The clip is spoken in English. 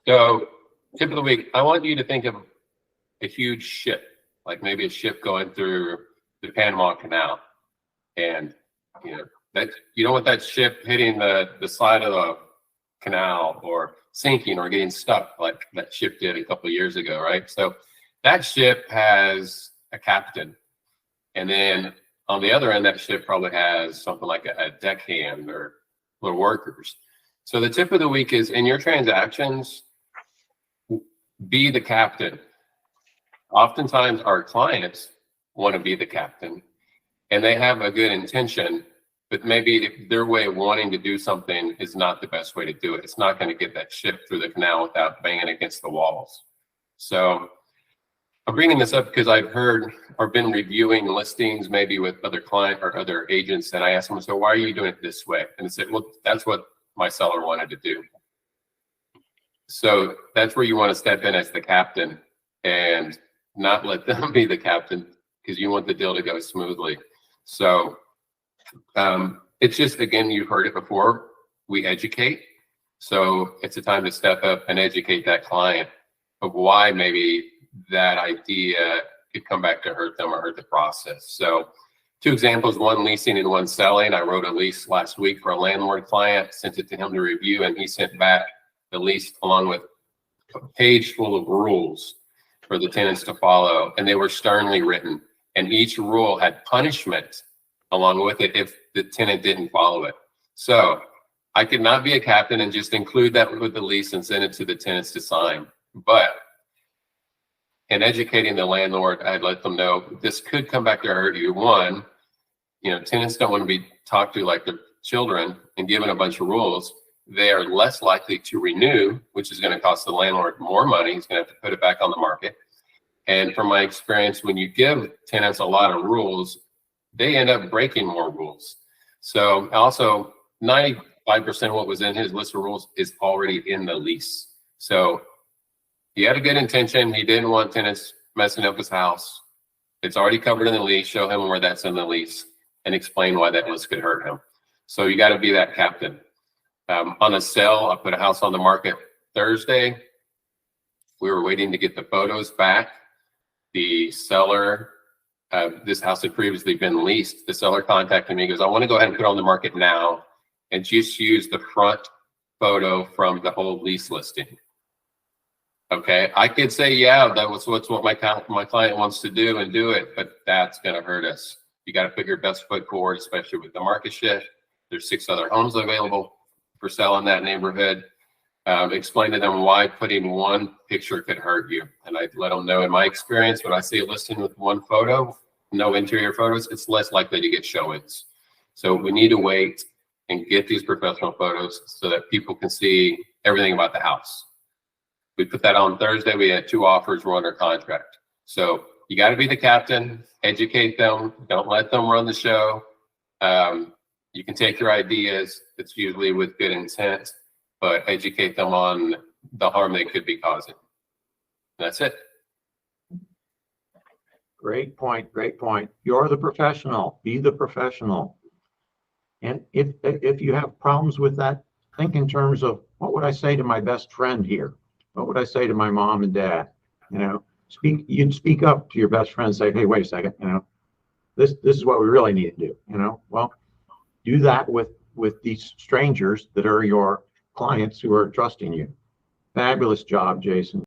So, tip of the week, I want you to think of a huge ship, like maybe a ship going through the Panama Canal. And that you don't want that ship hitting the side of the canal or sinking or getting stuck like that ship did a couple of years ago, right? So that ship has a captain. And then on the other end, that ship probably has something like a deckhand or little workers. So the tip of the week is in your transactions, be the captain. Oftentimes our clients want to be the captain and they have a good intention, but maybe their way of wanting to do something is not the best way to do it. It's not going to get that ship through the canal without banging against the walls. So I'm bringing this up because I've heard or been reviewing listings maybe with other client or other agents, and I asked them, so why are you doing it this way? And they said, well, that's what my seller wanted to do. So that's where you want to step in as the captain and not let them be the captain because you want the deal to go smoothly. So it's just, again, you've heard it before, we educate. So it's a time to step up and educate that client of why maybe that idea could come back to hurt them or hurt the process. So 2 examples, one leasing and one selling. I wrote a lease last week for a landlord client, sent it to him to review, and he sent back the lease along with a page full of rules for the tenants to follow. And they were sternly written. And each rule had punishment along with it if the tenant didn't follow it. So I could not be a captain and just include that with the lease and send it to the tenants to sign. But in educating the landlord, I'd let them know this could come back to hurt you. One, tenants don't want to be talked to like they're children and given a bunch of rules. They are less likely to renew, which is going to cost the landlord more money. He's going to have to put it back on the market. And from my experience, when you give tenants a lot of rules, they end up breaking more rules. So also 95% of what was in his list of rules is already in the lease. So he had a good intention. He didn't want tenants messing up his house. It's already covered in the lease. Show him where that's in the lease and explain why that list could hurt him. So you got to be that captain. On a sale, I put a house on the market Thursday. We were waiting to get the photos back. The seller, this house had previously been leased. The seller contacted me, goes, I want to go ahead and put it on the market now and just use the front photo from the whole lease listing. Okay, I could say, yeah, that was what my client wants to do and do it, but that's going to hurt us. You got to put your best foot forward, especially with the market shift. There's 6 other homes available for sale in that neighborhood. Explain to them why putting one picture could hurt you. And I let them know, in my experience, when I see a listing with one photo, no interior photos, it's less likely to get showings. So we need to wait and get these professional photos so that people can see everything about the house. We put that on Thursday. We had 2 offers. We're under contract. So you got to be the captain, educate them. Don't let them run the show. You can take your ideas. It's usually with good intent, but educate them on the harm they could be causing. That's it. Great point. Great point. You're the professional. Be the professional. And if you have problems with that, think in terms of, what would I say to my best friend here? What would I say to my mom and dad? You speak up to your best friend and say, hey, wait a second, this is what we really need to do. Well, do that with these strangers that are your clients who are trusting you. Fabulous job, Jason.